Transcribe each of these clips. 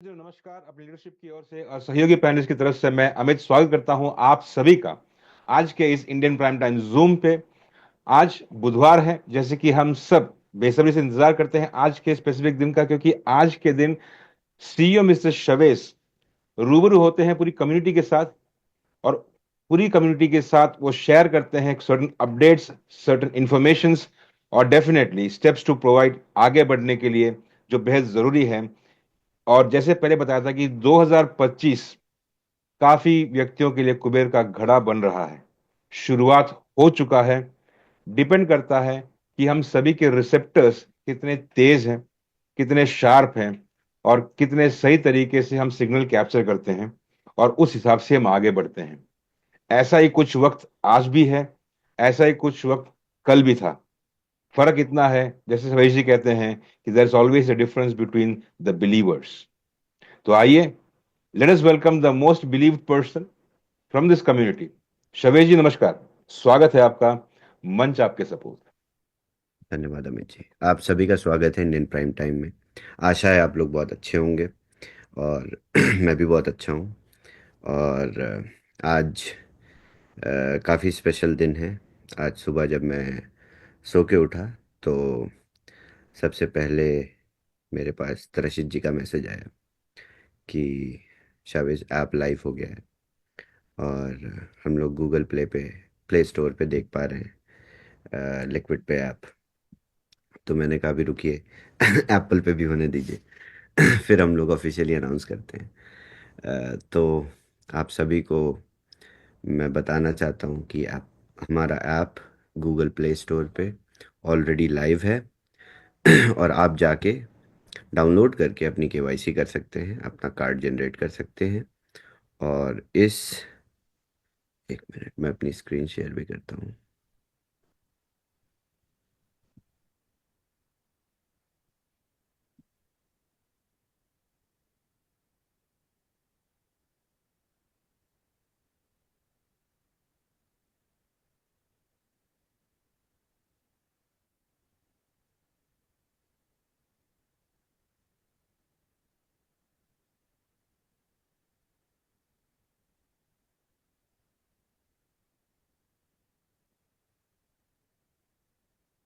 जी, नमस्कार। अपनी लीडरशिप की ओर से और सहयोगी पैनलिस्ट की तरफ से मैं अमित स्वागत करता हूं आप सभी का आज के इस इंडियन प्राइम टाइम जूम पे। आज बुधवार है, जैसे कि हम सब बेसब्री से इंतजार करते हैं आज के स्पेसिफिक दिन का, क्योंकि आज के दिन सीईओ मिस्टर शवेस रूबरू होते हैं पूरी कम्युनिटी के साथ, और पूरी कम्युनिटी के साथ वो शेयर करते हैं सर्टन अपडेट्स, सर्टन इंफॉर्मेशंस और डेफिनेटली स्टेप्स टू प्रोवाइड आगे बढ़ने के लिए, जो बेहद जरूरी है। और जैसे पहले बताया था कि 2025 काफी व्यक्तियों के लिए कुबेर का घड़ा बन रहा है, शुरुआत हो चुका है। डिपेंड करता है कि हम सभी के रिसेप्टर्स कितने तेज हैं, कितने शार्प हैं, और कितने सही तरीके से हम सिग्नल कैप्चर करते हैं, और उस हिसाब से हम आगे बढ़ते हैं। ऐसा ही कुछ वक्त आज भी है, ऐसा ही कुछ वक्त कल भी था। फर्क इतना है, जैसे सवेश जी कहते हैं कि there is always a difference between the believers. तो आइए, let us welcome the most believed person from this community. Shavesh ji, नमस्कार। स्वागत है आपका। मंच आपके सपोर्ट। धन्यवाद अमित जी। आप सभी का स्वागत है इंडियन प्राइम टाइम में। आशा है आप लोग बहुत अच्छे होंगे और मैं भी बहुत अच्छा हूँ। और आज काफ़ी स्पेशल दिन है। आज सुबह जब मैं सो के उठा तो सबसे पहले मेरे पास तरशीद जी का मैसेज आया कि शावेज ऐप लाइव हो गया है और हम लोग गूगल प्ले स्टोर पे देख पा रहे हैं लिक्विड पे ऐप। तो मैंने कहा भी रुकिए एप्पल पे भी होने दीजिए फिर हम लोग ऑफिशियली अनाउंस करते हैं। तो आप सभी को मैं बताना चाहता हूँ कि हमारा ऐप गूगल प्ले स्टोर पे ऑलरेडी लाइव है और आप जाके डाउनलोड करके अपनी केवाईसी कर सकते हैं, अपना कार्ड जनरेट कर सकते हैं। और इस एक मिनट मैं अपनी स्क्रीन शेयर भी करता हूँ।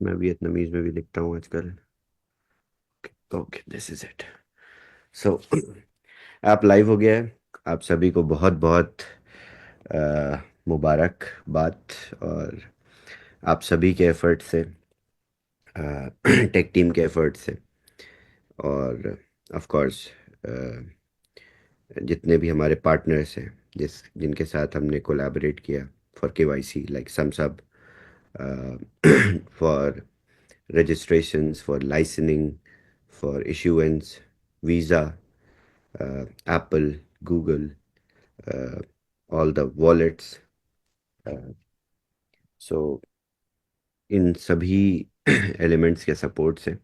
मैं वियतनामीज में भी लिखता हूँ आजकल। Okay, this is it. So app live हो गया है। आप सभी को बहुत बहुत मुबारकबाद। और आप सभी के एफर्ट से, टेक टीम के एफर्ट से, और ऑफ कोर्स जितने भी हमारे पार्टनर्स हैं जिनके साथ हमने कोलैबोरेट किया फॉर केवाईसी, लाइक समसब, for registrations, for licensing, for issuance, Visa, Apple, Google, uh, all the wallets. Uh, so इन सभी elements के support से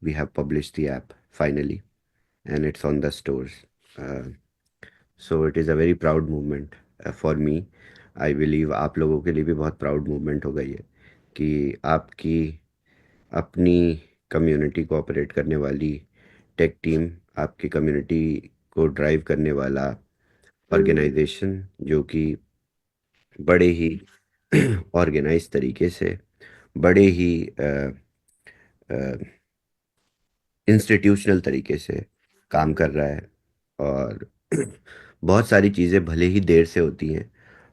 we have published the app finally and it's on the stores. Uh, so it is a very proud moment for me. I believe आप लोगों के लिए भी बहुत proud movement होगा ये कि आपकी अपनी कम्युनिटी को ऑपरेट करने वाली टेक टीम, आपकी कम्युनिटी को ड्राइव करने वाला ऑर्गेनाइजेशन, जो कि बड़े ही ऑर्गेनाइज तरीके से, बड़े ही इंस्टीट्यूशनल तरीके से काम कर रहा है। और बहुत सारी चीज़ें भले ही देर से होती हैं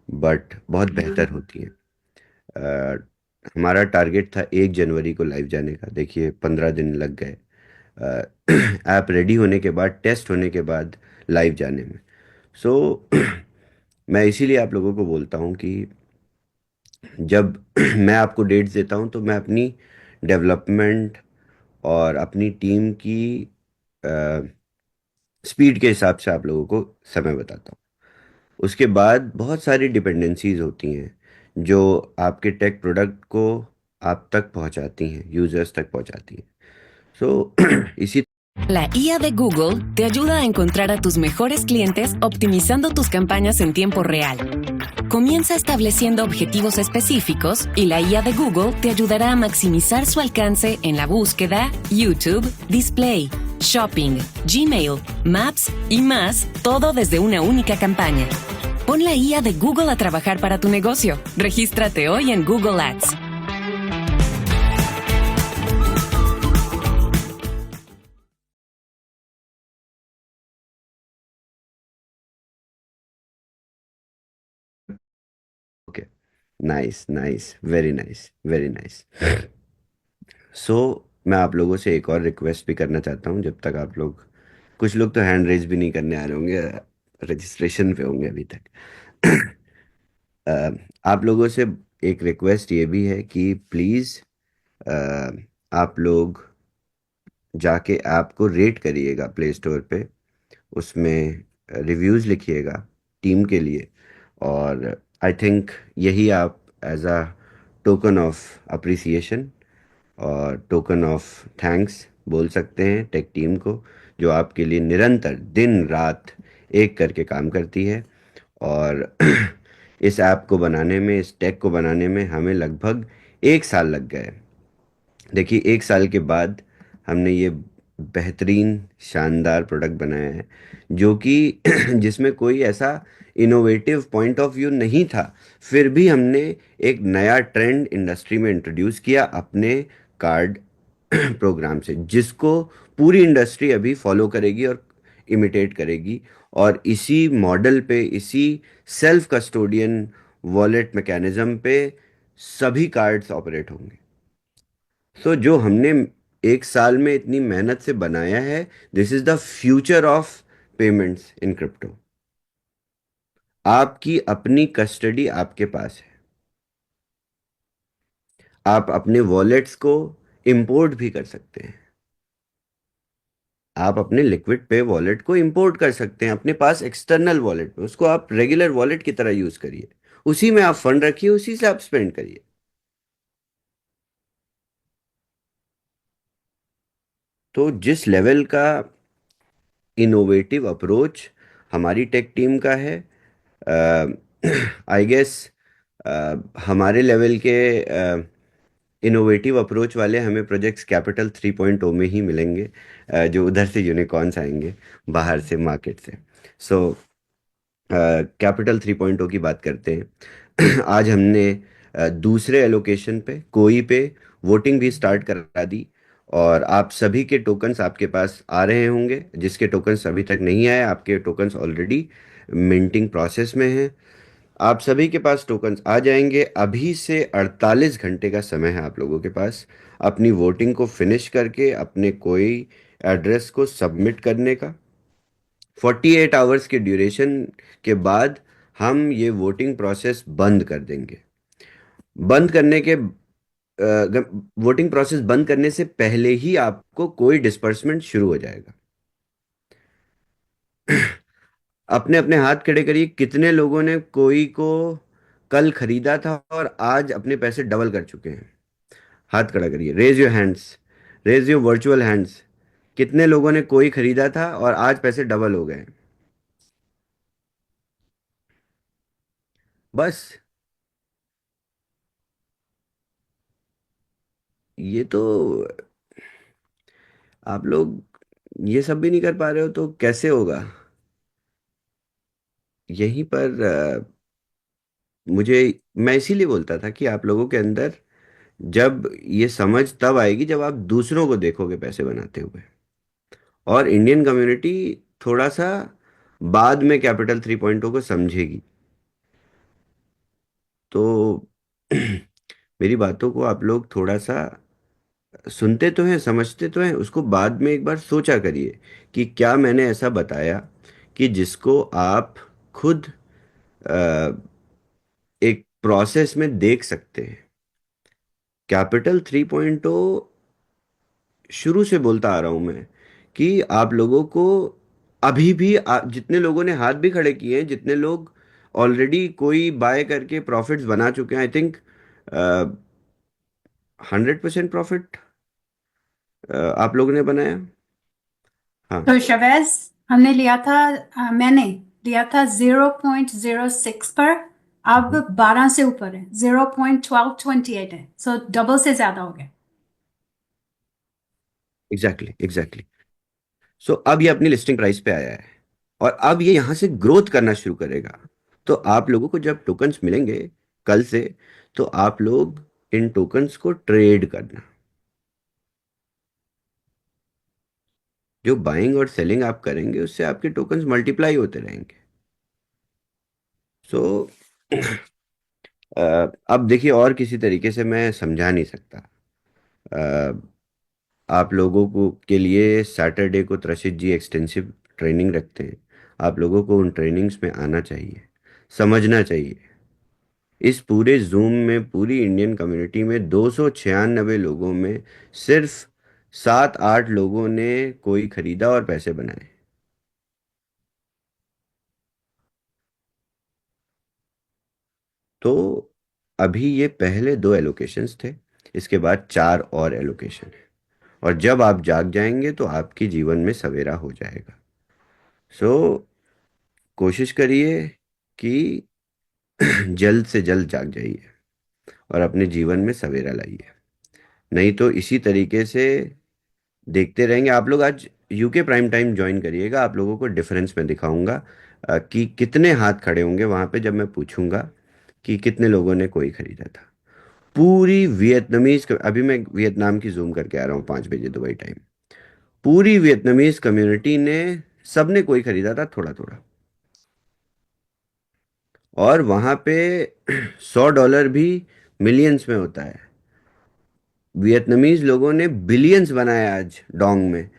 बट बहुत बेहतर होती हैं। अ, हमारा टारगेट था 1 जनवरी को लाइव जाने का। देखिए 15 दिन लग गए ऐप रेडी होने के बाद, टेस्ट होने के बाद लाइव जाने में। सो मैं इसीलिए आप लोगों को बोलता हूँ कि जब मैं आपको डेट्स देता हूँ तो मैं अपनी डेवलपमेंट और अपनी टीम की स्पीड के हिसाब से आप लोगों को समय बताता हूँ। उसके बाद बहुत सारी डिपेंडेंसीज होती हैं जो आपके टेक प्रोडक्ट को आप तक पहुंचाती हैं, यूजर्स तक पहुंचाती हैं। सो इसी La IA de Google te ayuda a encontrar a tus mejores clientes optimizando tus campañas en tiempo real. Comienza estableciendo objetivos específicos y la IA de Google te ayudará a maximizar su alcance en la búsqueda, YouTube, Display, shopping, Gmail, Maps y más, todo desde una única campaña. Pon la IA de Google a trabajar para tu negocio. Regístrate hoy en Google Ads. Okay, nice nice, very nice, very nice. So मैं आप लोगों से एक और request भी करना चाहता हूँ, जब तक आप लोग, कुछ लोग तो हैंड रेज भी नहीं करने आ रहे होंगे, रजिस्ट्रेशन पे होंगे अभी तक। अ, आप लोगों से एक रिक्वेस्ट ये भी है कि प्लीज़ आप लोग जाके ऐप को रेट करिएगा प्ले स्टोर पे, उसमें रिव्यूज़ लिखिएगा टीम के लिए। और आई थिंक यही आप as a token of appreciation और टोकन ऑफ थैंक्स बोल सकते हैं टेक टीम को, जो आपके लिए निरंतर दिन रात एक करके काम करती है। और इस ऐप को बनाने में, इस टेक को बनाने में हमें लगभग 1 साल लग गए। देखिए, 1 साल के बाद हमने ये बेहतरीन शानदार प्रोडक्ट बनाया है, जो कि जिसमें कोई ऐसा इनोवेटिव पॉइंट ऑफ व्यू नहीं था, फिर भी हमने एक नया ट्रेंड इंडस्ट्री में इंट्रोड्यूस किया अपने कार्ड प्रोग्राम से, जिसको पूरी इंडस्ट्री अभी फॉलो करेगी और इमिटेट करेगी। और इसी मॉडल पे, इसी सेल्फ कस्टोडियन वॉलेट मैकेनिज्म पे सभी कार्ड्स ऑपरेट होंगे। तो जो हमने 1 साल में इतनी मेहनत से बनाया है, this is the future of payments in crypto. आपकी अपनी कस्टडी आपके पास है, आप अपने वॉलेट्स को इंपोर्ट भी कर सकते हैं। आप अपने लिक्विड पे वॉलेट को इंपोर्ट कर सकते हैं अपने पास एक्सटर्नल वॉलेट पे, उसको आप रेगुलर वॉलेट की तरह यूज करिए, उसी में आप फंड रखिए, उसी से आप स्पेंड करिए। तो जिस लेवल का इनोवेटिव अप्रोच हमारी टेक टीम का है, आई गेस हमारे लेवल के इनोवेटिव अप्रोच वाले हमें प्रोजेक्ट्स कैपिटल 3.0 में ही मिलेंगे, जो उधर से यूनिकॉर्न्स आएंगे, बाहर से, मार्केट से। सो कैपिटल 3.0 की बात करते हैं। आज हमने दूसरे एलोकेशन पे, कोई पे वोटिंग भी स्टार्ट करा दी, और आप सभी के टोकन्स आपके पास आ रहे होंगे। जिसके टोकन्स अभी तक नहीं आए, आपके टोकन्स ऑलरेडी मिंटिंग प्रोसेस में हैं। आप सभी के पास टोकन्स आ जाएंगे। अभी से 48 घंटे का समय है आप लोगों के पास अपनी वोटिंग को फिनिश करके अपने कोई एड्रेस को सबमिट करने का। 48 आवर्स के ड्यूरेशन के बाद हम ये वोटिंग प्रोसेस बंद कर देंगे। बंद करने के वोटिंग प्रोसेस बंद करने से पहले ही आपको कोई डिस्पर्समेंट शुरू हो जाएगा। अपने अपने हाथ खड़े करिए, कितने लोगों ने कोई को कल खरीदा था और आज अपने पैसे डबल कर चुके हैं? हाथ खड़ा करिए, raise your hands, raise your virtual hands. कितने लोगों ने कोई खरीदा था और आज पैसे डबल हो गए? बस ये तो, आप लोग ये सब भी नहीं कर पा रहे हो तो कैसे होगा? यहीं पर मुझे, मैं इसीलिए बोलता था कि आप लोगों के अंदर जब ये समझ तब आएगी जब आप दूसरों को देखोगे पैसे बनाते हुए। और इंडियन कम्युनिटी थोड़ा सा बाद में कैपिटल 3.0 को समझेगी। तो मेरी बातों को आप लोग थोड़ा सा सुनते तो हैं, समझते तो हैं, उसको बाद में एक बार सोचा करिए कि क्या मैंने ऐसा बताया कि जिसको आप खुद अ, एक प्रोसेस में देख सकते हैं। कैपिटल 3.0 शुरू से बोलता आ रहा हूं मैं कि आप लोगों को अभी भी जितने लोगों ने हाथ भी खड़े किए हैं, जितने लोग ऑलरेडी कोई बाय करके प्रॉफिट्स बना चुके हैं, आई थिंक 100% प्रॉफिट आप लोगों ने बनाया। हाँ, तो शवेज, हमने लिया था, मैंने लिया था 0.06 पर, अब 12 से ऊपर है, 0.1228 है, डबल से ज्यादा हो गया। Exactly exactly. सो अब ये अपनी लिस्टिंग प्राइस पे आया है और अब ये यहां से ग्रोथ करना शुरू करेगा। तो आप लोगों को जब टोकन्स मिलेंगे कल से, तो आप लोग इन टोकन्स को ट्रेड करना। जो बाइंग और सेलिंग आप करेंगे उससे आपके टोकन्स मल्टीप्लाई होते रहेंगे। सो अब देखिए, और किसी तरीके से मैं समझा नहीं सकता। अ, आप लोगों को के लिए सैटरडे को त्रशित जी एक्सटेंसिव ट्रेनिंग रखते हैं। आप लोगों को उन ट्रेनिंग्स में आना चाहिए, समझना चाहिए। इस पूरे जूम में पूरी इंडियन कम्युनिटी में 296 लोगों में सिर्फ 7-8 लोगों ने कोई खरीदा और पैसे बनाए। तो अभी ये पहले 2 एलोकेशंस थे, इसके बाद 4 और एलोकेशन है। और जब आप जाग जाएंगे तो आपके जीवन में सवेरा हो जाएगा। सो कोशिश करिए कि जल्द से जल्द जाग जाइए और अपने जीवन में सवेरा लाइए। नहीं तो इसी तरीके से देखते रहेंगे आप लोग। आज यूके प्राइम टाइम ज्वाइन करिएगा, आप लोगों को डिफरेंस मैं दिखाऊंगा कि कितने हाथ खड़े होंगे वहां पे जब मैं पूछूंगा कि कितने लोगों ने कोई खरीदा था। पूरी अभी मैं वियतनाम की जूम करके आ रहा हूँ 5 बजे दुबई टाइम। पूरी वियतनामीज कम्युनिटी ने, सबने कोई खरीदा था थोड़ा थोड़ा। और वहां पे $100 भी मिलियंस में होता है। वियतनामीज लोगों ने बिलियंस बनाए आज डोंग में,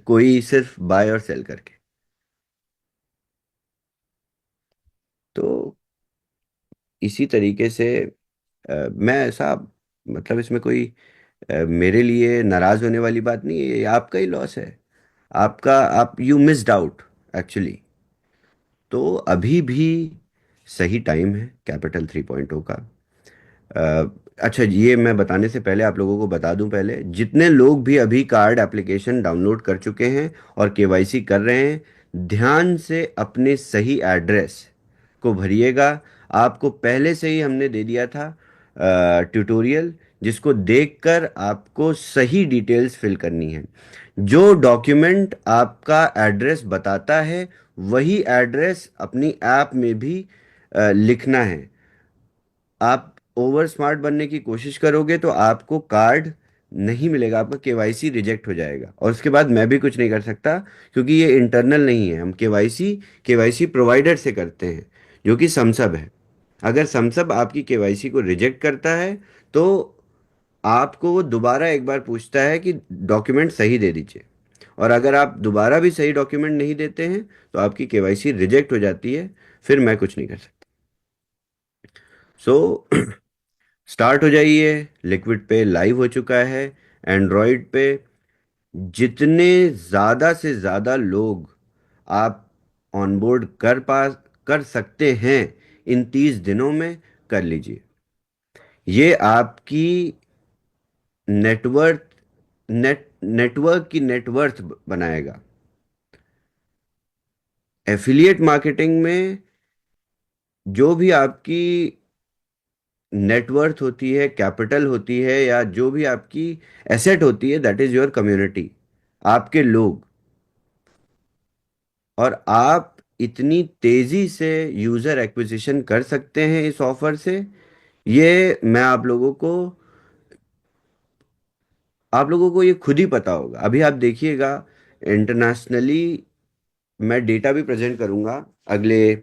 कोई सिर्फ बाय और सेल करके। तो इसी तरीके से मैं ऐसा, मतलब इसमें कोई मेरे लिए नाराज होने वाली बात नहीं है। ये आपका ही लॉस है, आपका, आप यू मिस्ड आउट एक्चुअली। तो अभी भी सही टाइम है कैपिटल 3.0 का। अ, अच्छा, ये मैं बताने से पहले आप लोगों को बता दूं, पहले जितने लोग भी अभी कार्ड एप्लीकेशन डाउनलोड कर चुके हैं और केवाईसी कर रहे हैं, ध्यान से अपने सही एड्रेस को भरिएगा। आपको पहले से ही हमने दे दिया था ट्यूटोरियल, जिसको देखकर आपको सही डिटेल्स फिल करनी है। जो डॉक्यूमेंट आपका एड्रेस बताता है वही एड्रेस अपनी ऐप में भी लिखना है। आप ओवर स्मार्ट बनने की कोशिश करोगे तो आपको कार्ड नहीं मिलेगा, आपका केवाईसी रिजेक्ट हो जाएगा और उसके बाद मैं भी कुछ नहीं कर सकता, क्योंकि ये इंटरनल नहीं है। हम केवाईसी केवाईसी प्रोवाइडर से करते हैं, जो कि समसब है। अगर समसब आपकी केवाईसी को रिजेक्ट करता है तो आपको वो दोबारा एक बार पूछता है कि डॉक्यूमेंट सही दे दीजिए। और अगर आप दोबारा भी सही डॉक्यूमेंट नहीं देते हैं तो आपकी केवाईसी रिजेक्ट हो जाती है, फिर मैं कुछ नहीं कर सकता। सो स्टार्ट हो जाइए। लिक्विड पे लाइव हो चुका है, एंड्रॉयड पे। जितने ज़्यादा से ज़्यादा लोग आप ऑनबोर्ड कर सकते हैं इन 30 दिनों में, कर लीजिए। ये आपकी नेटवर्थ नेटवर्क की नेटवर्थ बनाएगा। एफिलिएट मार्केटिंग में जो भी आपकी नेटवर्थ होती है, कैपिटल होती है, या जो भी आपकी एसेट होती है, दैट इज योर कम्युनिटी, आपके लोग। और आप इतनी तेजी से यूजर एक्विजिशन कर सकते हैं इस ऑफर से, ये मैं आप लोगों को ये खुद ही पता होगा। अभी आप देखिएगा, इंटरनेशनली मैं डेटा भी प्रेजेंट करूंगा अगले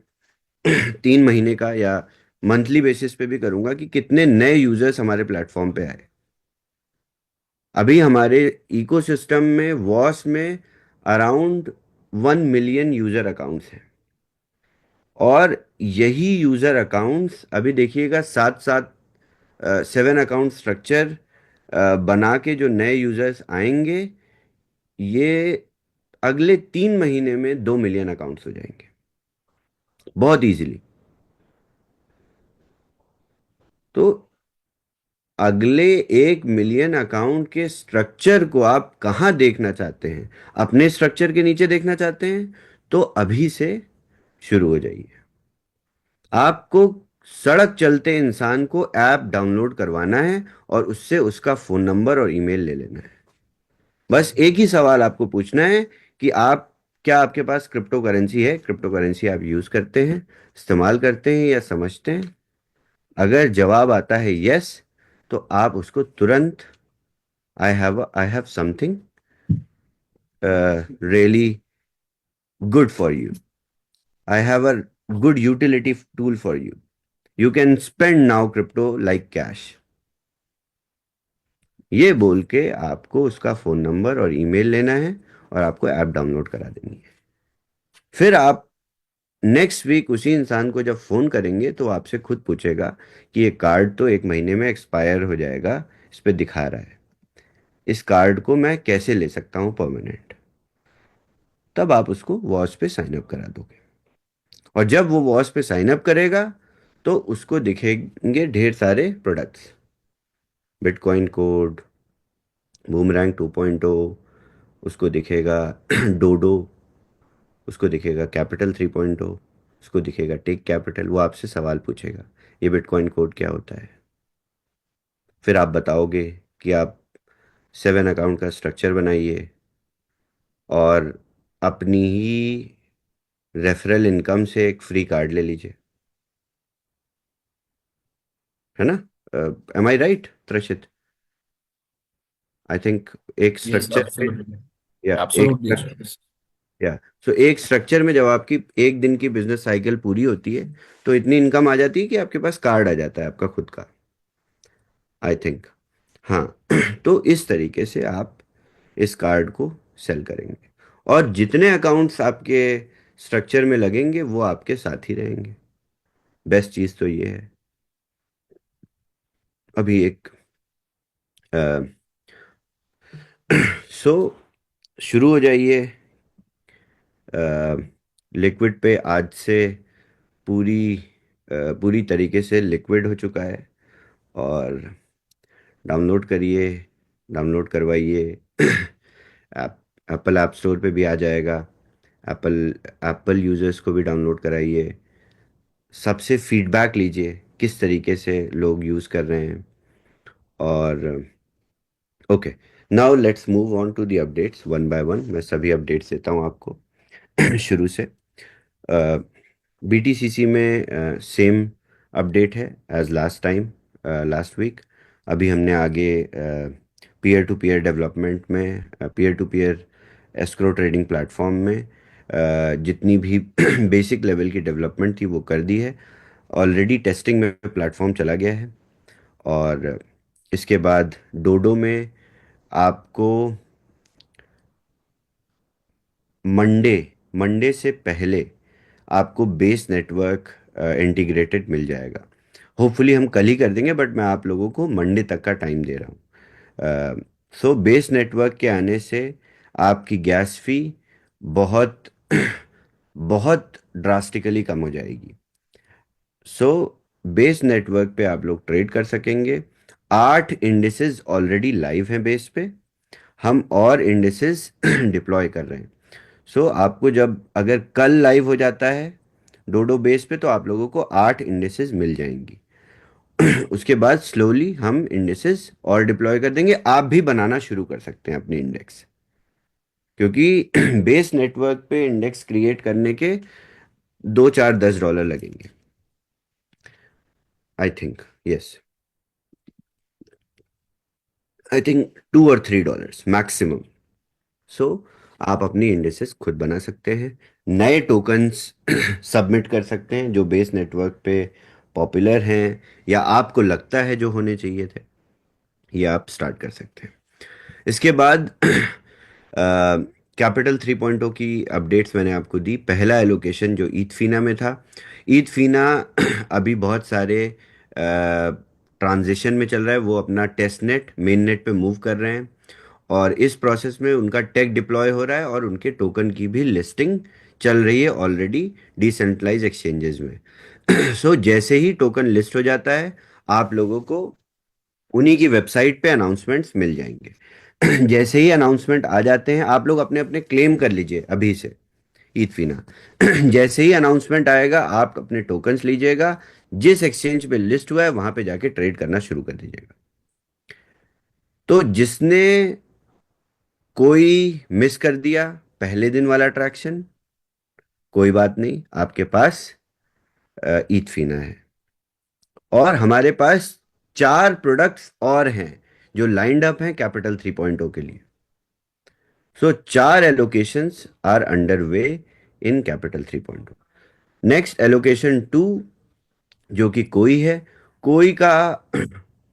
3 महीने का, या मंथली बेसिस पे भी करूंगा कि कितने नए यूजर्स हमारे प्लेटफॉर्म पे आए। अभी हमारे इकोसिस्टम में वॉस में अराउंड 1 मिलियन यूजर अकाउंट्स हैं। और यही यूजर अकाउंट्स अभी देखिएगा, साथ साथ 7 अकाउंट स्ट्रक्चर बना के जो नए यूजर्स आएंगे, ये अगले 3 महीने में 2 मिलियन अकाउंट्स हो जाएंगे बहुत इजीली। तो अगले 1 मिलियन अकाउंट के स्ट्रक्चर को आप कहाँ देखना चाहते हैं? अपने स्ट्रक्चर के नीचे देखना चाहते हैं तो अभी से शुरू हो जाइए। आपको सड़क चलते इंसान को ऐप डाउनलोड करवाना है और उससे उसका फोन नंबर और ईमेल ले लेना है। बस एक ही सवाल आपको पूछना है कि आप क्या आपके पास क्रिप्टो करेंसी है, क्रिप्टो करेंसी आप यूज करते हैं, इस्तेमाल करते हैं या समझते हैं। अगर जवाब आता है यस, तो आप उसको तुरंत I have something really good for you, I have a good utility tool for you, you can spend now crypto like cash. ये बोल के आपको उसका फोन नंबर और ईमेल लेना है और आपको ऐप डाउनलोड करा देनी है। फिर आप नेक्स्ट वीक उसी इंसान को जब फोन करेंगे तो वो आपसे खुद पूछेगा कि ये कार्ड तो 1 महीने में एक्सपायर हो जाएगा, इस पे दिखा रहा है, इस कार्ड को मैं कैसे ले सकता हूँ परमानेंट। तब आप उसको वॉच पे साइन अप करा दोगे, और जब वो वॉच पे साइन अप करेगा तो उसको दिखेंगे ढेर सारे प्रोडक्ट्स, बिटकॉइन कोड, बूमरैंग 2.0, उसको दिखेगा डोडो, उसको दिखेगा कैपिटल 3.0, उसको दिखेगा टेक कैपिटल। वो आपसे सवाल पूछेगा ये बिटकॉइन कोड क्या होता है। फिर आप बताओगे कि आप 7 अकाउंट का स्ट्रक्चर बनाइए और अपनी ही रेफरल इनकम से एक फ्री कार्ड ले लीजिए, है ना। Am I right Trashit? I think एक Yes, स्ट्रक्चर में, absolutely. या एक, Absolutely. Yes. या सो एक स्ट्रक्चर में जब आपकी एक दिन की बिजनेस साइकिल पूरी होती है तो इतनी इनकम आ जाती है कि आपके पास कार्ड आ जाता है आपका खुद का, आई थिंक। हाँ तो इस तरीके से आप इस कार्ड को सेल करेंगे, और जितने अकाउंट्स आपके स्ट्रक्चर में लगेंगे वो आपके साथ ही रहेंगे। बेस्ट चीज़ तो ये है। अभी एक सो शुरू हो जाइए। लिक्विड पे आज से पूरी पूरी तरीके से लिक्विड हो चुका है, और डाउनलोड करिए, डाउनलोड करवाइए। ऐप एप्पल ऐप स्टोर पे भी आ जाएगा। एप्पल एप्पल यूजर्स को भी डाउनलोड कराइए, सबसे फीडबैक लीजिए किस तरीके से लोग यूज़ कर रहे हैं। और okay, now let's move on to the updates one by one. मैं सभी अपडेट्स देता हूँ आपको शुरू से। बीटीसीसी में सेम अपडेट है as last time, last week. अभी हमने आगे पीयर टू पीयर डेवलपमेंट में, peer to peer escrow trading platform में जितनी भी बेसिक लेवल की डेवलपमेंट थी वो कर दी है। ऑलरेडी टेस्टिंग में प्लेटफॉर्म चला गया है, और इसके बाद डोडो में आपको मंडे मंडे से पहले आपको बेस नेटवर्क इंटीग्रेटेड मिल जाएगा। होपफुली हम कल ही कर देंगे, बट मैं आप लोगों को मंडे तक का टाइम दे रहा हूँ। सो बेस नेटवर्क के आने से आपकी गैस फी बहुत बहुत ड्रास्टिकली कम हो जाएगी। सो बेस नेटवर्क पे आप लोग ट्रेड कर सकेंगे। 8 इंडिसेस ऑलरेडी लाइव हैं बेस पे, हम और इंडिसेस डिप्लॉय कर रहे हैं। सो आपको जब अगर कल लाइव हो जाता है डोडो बेस पे तो आप लोगों को 8 इंडिसेस मिल जाएंगी। उसके बाद स्लोली हम इंडिसेस और डिप्लॉय कर देंगे। आप भी बनाना शुरू कर सकते हैं अपनी इंडेक्स, क्योंकि बेस नेटवर्क पे इंडेक्स क्रिएट करने के 2 4 10 डॉलर लगेंगे, I think. Yes, I think $2 or $3 maximum. So आप अपनी इंडेक्सेस खुद बना सकते हैं, नए टोकन्स सबमिट कर सकते हैं जो बेस नेटवर्क पे पॉपुलर हैं या आपको लगता है जो होने चाहिए थे, ये आप स्टार्ट कर सकते हैं। इसके बाद कैपिटल 3.0 की अपडेट्स मैंने आपको दी। पहला एलोकेशन जो ईथफीना में था, ईथफीना अभी बहुत सारे ट्रांजिशन में चल रहा है, वो अपना टेस्ट नेट मेन नेट पे मूव कर रहे हैं, और इस प्रोसेस में उनका टेक डिप्लॉय हो रहा है और उनके टोकन की भी लिस्टिंग चल रही है ऑलरेडी डिसेंट्रलाइज एक्सचेंजेस में। सो जैसे ही टोकन लिस्ट हो जाता है आप लोगों को उन्हीं की वेबसाइट पे अनाउंसमेंट्स मिल जाएंगे। जैसे ही अनाउंसमेंट आ जाते हैं आप लोग अपने अपने क्लेम कर लीजिए अभी से ईथफीना। जैसे ही अनाउंसमेंट आएगा आप अपने टोकन्स लीजिएगा, जिस एक्सचेंज पे लिस्ट हुआ है वहां पे जाके ट्रेड करना शुरू कर दीजिएगा। तो जिसने कोई मिस कर दिया पहले दिन वाला ट्रैक्शन, कोई बात नहीं, आपके पास ईथ फीना है। और हमारे पास 4 प्रोडक्ट्स और हैं जो लाइंड अप हैं कैपिटल 3.0 के लिए। So 4 allocations are under way in capital 3.0। Next allocation 2 जो कि कोई है, कोई का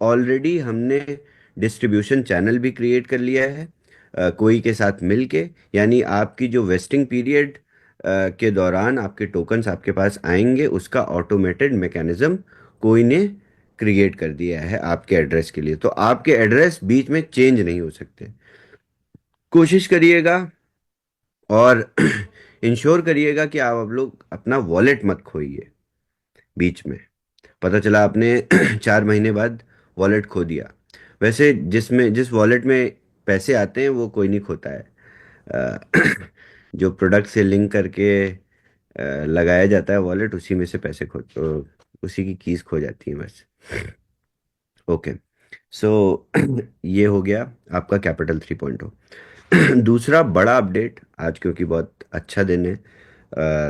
ऑलरेडी हमने डिस्ट्रीब्यूशन चैनल भी क्रिएट कर लिया है कोई के साथ मिलके। यानी आपकी जो वेस्टिंग पीरियड के दौरान आपके टोकन्स आपके पास आएंगे, उसका ऑटोमेटेड मैकेनिज्म कोई ने क्रिएट कर दिया है आपके एड्रेस के लिए। तो आपके एड्रेस बीच में चेंज नहीं हो सकते। कोशिश करिएगा और इंश्योर करिएगा कि आप लोग अपना वॉलेट मत खोइए बीच में। पता चला आपने 4 महीने बाद वॉलेट खो दिया। वैसे जिस वॉलेट में पैसे आते हैं वो कोई नहीं खोता है। अ, जो प्रोडक्ट से लिंक करके लगाया जाता है वॉलेट, उसी में से पैसे उसी की कीज खो जाती है बस। ओके, सो ये हो गया आपका कैपिटल 3.0। दूसरा बड़ा अपडेट आज, क्योंकि बहुत अच्छा दिन है,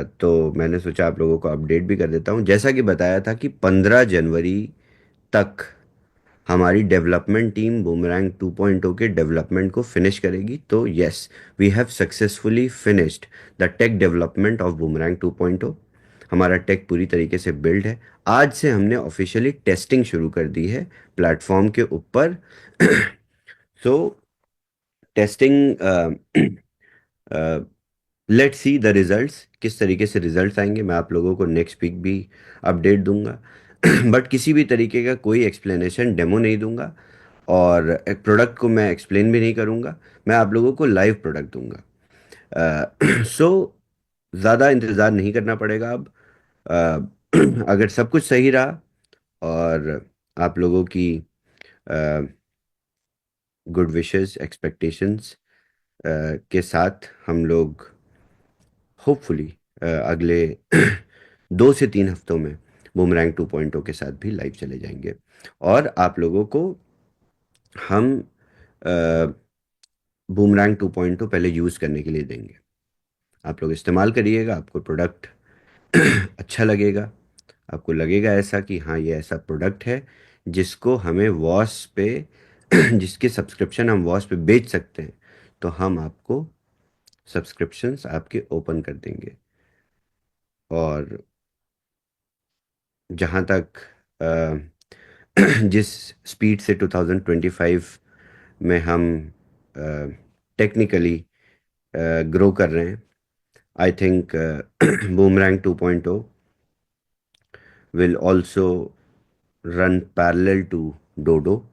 तो मैंने सोचा आप लोगों को अपडेट भी कर देता हूँ। जैसा कि बताया था कि 15 जनवरी तक हमारी डेवलपमेंट टीम बूमरैंग 2.0 के डेवलपमेंट को फिनिश करेगी। तो yes, we have successfully finished the tech development of boomerang 2.0। हमारा टेक पूरी तरीके से बिल्ड है। आज से हमने ऑफिशियली टेस्टिंग शुरू कर दी है प्लेटफॉर्म के ऊपर। सो testing, let's see the results, किस तरीके से रिजल्ट्स आएंगे मैं आप लोगों को नेक्स्ट वीक भी अपडेट दूंगा। बट किसी भी तरीके का कोई एक्सप्लेनेशन डेमो नहीं दूंगा, और एक प्रोडक्ट को मैं एक्सप्लेन भी नहीं करूंगा। मैं आप लोगों को लाइव प्रोडक्ट दूंगा। सो ज़्यादा इंतज़ार नहीं करना पड़ेगा अब। अगर सब कुछ सही रहा और आप लोगों की गुड विशेस एक्सपेक्टेशंस के साथ हम लोग होपफुली अगले 2 से 3 हफ्तों में बूमरैंग 2.0 के साथ भी लाइव चले जाएंगे। और आप लोगों को हम बूमरैंग 2.0 पहले यूज़ करने के लिए देंगे। आप लोग इस्तेमाल करिएगा, आपको प्रोडक्ट अच्छा लगेगा, आपको लगेगा ऐसा कि हाँ ये ऐसा प्रोडक्ट है जिसको हमें वॉस पे जिसके सब्सक्रिप्शन हम वॉस पे बेच सकते हैं, तो हम आपको सब्सक्रिप्शंस आपके ओपन कर देंगे। और जहाँ तक जिस स्पीड से 2025 में हम टेक्निकली ग्रो कर रहे हैं, I think boomerang 2.0 will also run parallel to dodo,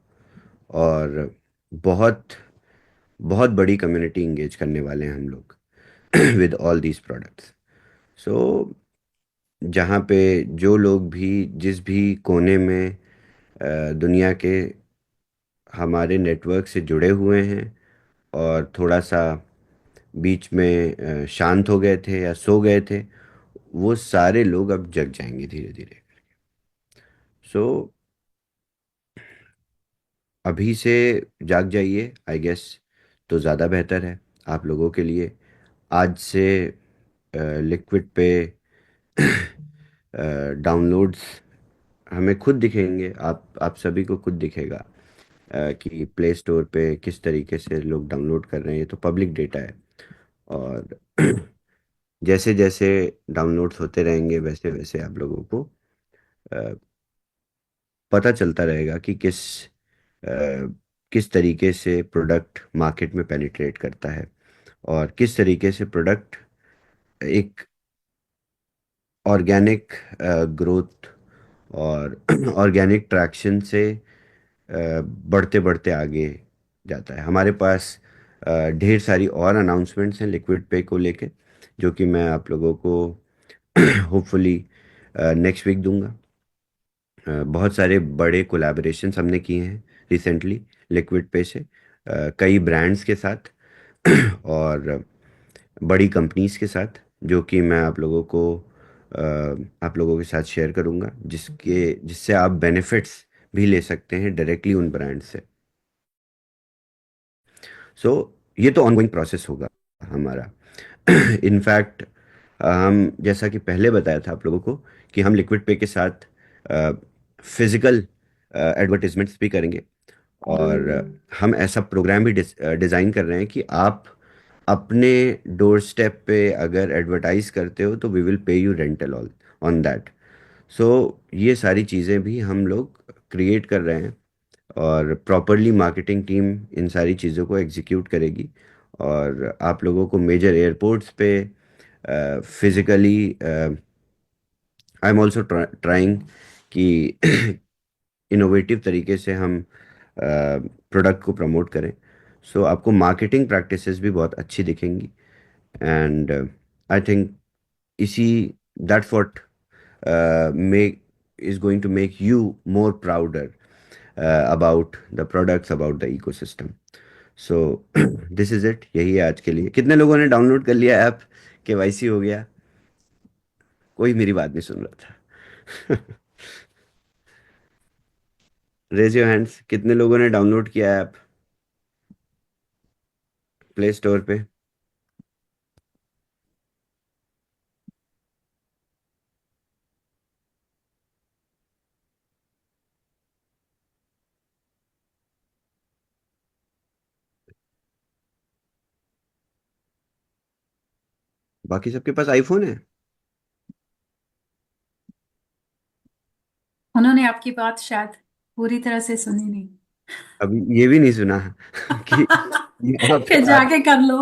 और बहुत बहुत बड़ी कम्युनिटी इंगेज करने वाले हैं हम लोग विद ऑल दीज प्रोडक्ट्स। सो जहाँ पे जो लोग भी जिस भी कोने में दुनिया के हमारे नेटवर्क से जुड़े हुए हैं और थोड़ा सा बीच में शांत हो गए थे या सो गए थे, वो सारे लोग अब जग जाएंगे धीरे धीरे। सो अभी से जाग जाइए आई गेस, तो ज़्यादा बेहतर है आप लोगों के लिए। आज से लिक्विड पे डाउनलोड्स हमें खुद दिखेंगे, आप सभी को खुद दिखेगा कि प्ले स्टोर पे किस तरीके से लोग डाउनलोड कर रहे हैं। ये तो पब्लिक डेटा है, और जैसे जैसे डाउनलोड्स होते रहेंगे वैसे वैसे आप लोगों को अ, पता चलता रहेगा कि किस तरीके से प्रोडक्ट मार्केट में पेनिट्रेट करता है, और किस तरीके से प्रोडक्ट एक ऑर्गेनिक ग्रोथ और ऑर्गेनिक ट्रैक्शन से बढ़ते बढ़ते आगे जाता है। हमारे पास ढेर सारी और अनाउंसमेंट्स हैं लिक्विड पे को लेके, जो कि मैं आप लोगों को होपफुली नेक्स्ट वीक दूंगा। बहुत सारे बड़े कोलैबोरेशंस हमने किए हैं रिसेंटली लिक्विड पे से, कई ब्रांड्स के साथ और बड़ी कंपनीज के साथ, जो कि मैं आप लोगों के साथ शेयर करूंगा, जिससे आप बेनिफिट्स भी ले सकते हैं डायरेक्टली उन ब्रांड से। सो ये तो ऑनगोइंग प्रोसेस होगा हमारा। इनफैक्ट हम, जैसा कि पहले बताया था आप लोगों को, कि हम लिक्विड पे के साथ फिजिकल एडवर्टीजमेंट्स भी करेंगे। और हम ऐसा प्रोग्राम भी डिज़ाइन कर रहे हैं कि आप अपने डोर स्टेप पे अगर एडवर्टाइज करते हो तो we will pay you rental all on that. So ये सारी चीज़ें भी हम लोग क्रिएट कर रहे हैं, और प्रॉपरली मार्केटिंग टीम इन सारी चीज़ों को एग्जीक्यूट करेगी। और आप लोगों को मेजर एयरपोर्ट्स पे physically, I am also trying कि इनोवेटिव तरीके से हम प्रोडक्ट को प्रमोट करें। सो आपको मार्केटिंग प्रैक्टिसेस भी बहुत अच्छी दिखेंगी। एंड आई थिंक इसी, that's what make is going to make you more prouder about the products, about the ecosystem. So this is it, यही है आज के लिए। कितने लोगों ने डाउनलोड कर लिया ऐप? केवाईसी हो गया? कोई मेरी बात नहीं सुन रहा था। रेज योर हैंड्स, कितने लोगों ने डाउनलोड किया ऐप प्ले स्टोर पे? बाकी सबके पास आईफोन है? उन्होंने आपकी बात शायद पूरी तरह से सुनी नहीं। अभी ये भी नहीं सुना कि यहाँ पे फिर आज जाके कर लो।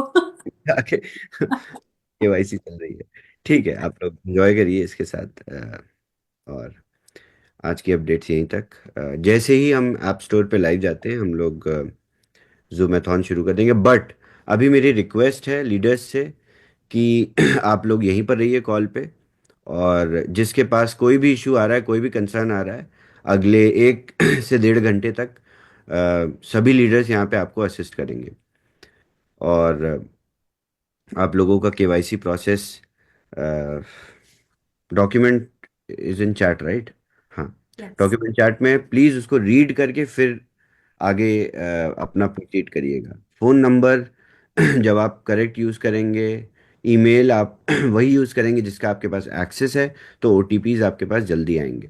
जाके केवाईसी चल रही है। ठीक है, आप लोग एंजॉय करिए इसके साथ। और आज की अपडेट्स यहीं तक। जैसे ही हम ऐप स्टोर पे लाइव जाते हैं, हम लोग जूमैथॉन शुरू कर देंगे। बट अभी मेरी रिक्वेस्ट है लीडर्स से कि आप लोग यहीं पर रहिए कॉल पे, और जिसके पास कोई भी इशू आ रहा है, कोई भी कंसर्न आ रहा है, अगले 1 से 1.5 घंटे तक सभी लीडर्स यहाँ पे आपको असिस्ट करेंगे। और आप लोगों का KYC process, document is in chat, right? हाँ, यस। डॉक्यूमेंट चैट में प्लीज़ उसको रीड करके फिर आगे अपना प्रोसीड करिएगा। फ़ोन नंबर जब आप करेक्ट यूज़ करेंगे, ईमेल आप वही यूज़ करेंगे जिसका आपके पास एक्सेस है, तो ओटीपीज आपके पास जल्दी आएंगे।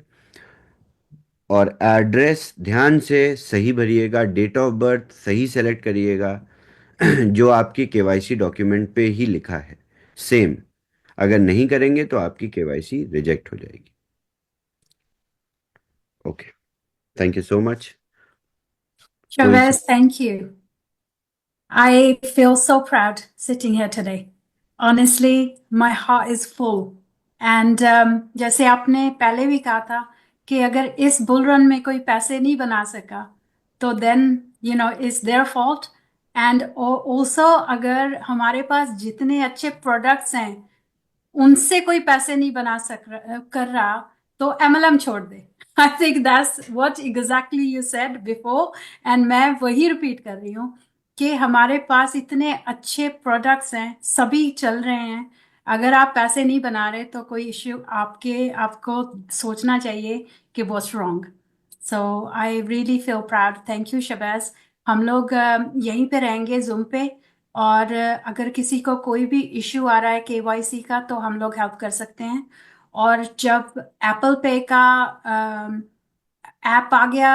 और एड्रेस ध्यान से सही भरिएगा, डेट ऑफ बर्थ सही सेलेक्ट करिएगा, जो आपकी केवाईसी डॉक्यूमेंट पे ही लिखा है सेम। अगर नहीं करेंगे तो आपकी केवाईसी रिजेक्ट हो जाएगी। Okay, thank you so much. कोई Chavez, thank you. I feel so proud sitting here today. Honestly, my heart is full. And जैसे आपने पहले भी कहा था कि अगर इस बुल रन में कोई पैसे नहीं बना सका तो then it's their fault. And also अगर हमारे पास जितने अच्छे प्रोडक्ट्स हैं उनसे कोई पैसे नहीं बना कर रहा तो एमएलएम छोड़ दे। I think that's what exactly you said before, and मैं वही रिपीट कर रही हूँ कि हमारे पास इतने अच्छे प्रोडक्ट्स हैं, सभी चल रहे हैं। अगर आप पैसे नहीं बना रहे तो कोई इश्यू आपको सोचना चाहिए कि what's wrong. So I really feel proud. Thank you Shahbaz. हम लोग यहीं पे रहेंगे जूम पे, और अगर किसी को कोई भी इश्यू आ रहा है केवाईसी का तो हम लोग हेल्प कर सकते हैं। और जब एप्पल पे का ऐप आ गया,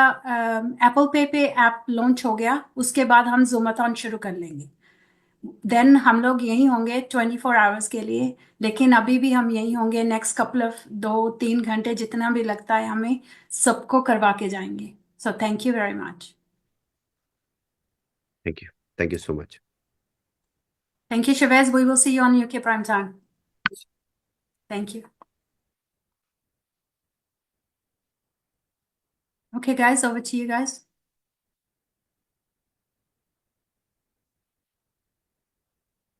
एप्पल पे ऐप लॉन्च हो गया, उसके बाद हम ज़ूमाथॉन शुरू कर लेंगे। देन हम लोग यहीं होंगे 24 आवर्स के लिए, लेकिन अभी भी हम यहीं होंगे नेक्स्ट कपल ऑफ 2-3 घंटे, जितना भी लगता है हमें, सबको करवा के जाएंगे। So thank you very much. Thank you so much. Thank you, Chavez. We will see you on UK Prime Time. Thank you. Okay, guys, over to you guys.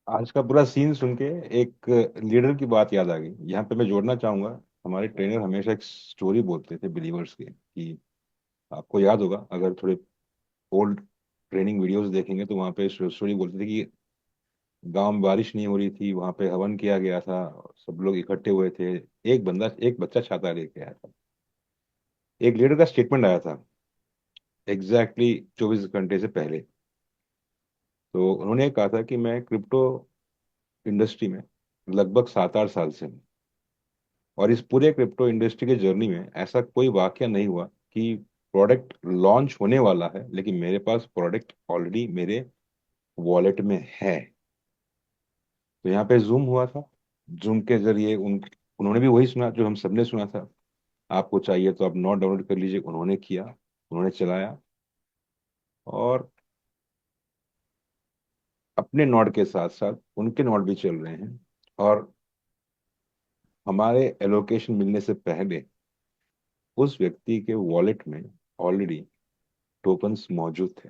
आज का पूरा सीन सुन के एक लीडर की बात याद आ गई। यहाँ पे मैं जोड़ना चाहूंगा, हमारे ट्रेनर हमेशा एक स्टोरी बोलते थे बिलीवर्स की, कि आपको याद होगा अगर थोड़े ओल्ड ट्रेनिंग वीडियोस देखेंगे तो वहाँ पे स्टोरी बोलते थे कि गांव में बारिश नहीं हो रही थी, वहां पे हवन किया गया था, सब लोग इकट्ठे हुए थे, एक बच्चा छाता लेके आया था। एक लीडर का स्टेटमेंट आया था एग्जैक्टली 24 घंटे से पहले तो उन्होंने कहा था कि मैं क्रिप्टो इंडस्ट्री में लगभग 7-8 साल से हूँ, और इस पूरे क्रिप्टो इंडस्ट्री के जर्नी में ऐसा कोई वाकया नहीं हुआ कि प्रोडक्ट लॉन्च होने वाला है लेकिन मेरे पास प्रोडक्ट ऑलरेडी मेरे वॉलेट में है। तो यहाँ पे जूम हुआ था। जूम के जरिए उन्होंने भी वही सुना जो हम सबने सुना था, आपको चाहिए तो आप नोट डाउनलोड कर लीजिए। उन्होंने किया, उन्होंने चलाया, और अपने नोट के साथ साथ उनके नोट भी चल रहे हैं। और हमारे एलोकेशन मिलने से पहले उस व्यक्ति के वॉलेट में ऑलरेडी टोकन्स मौजूद थे,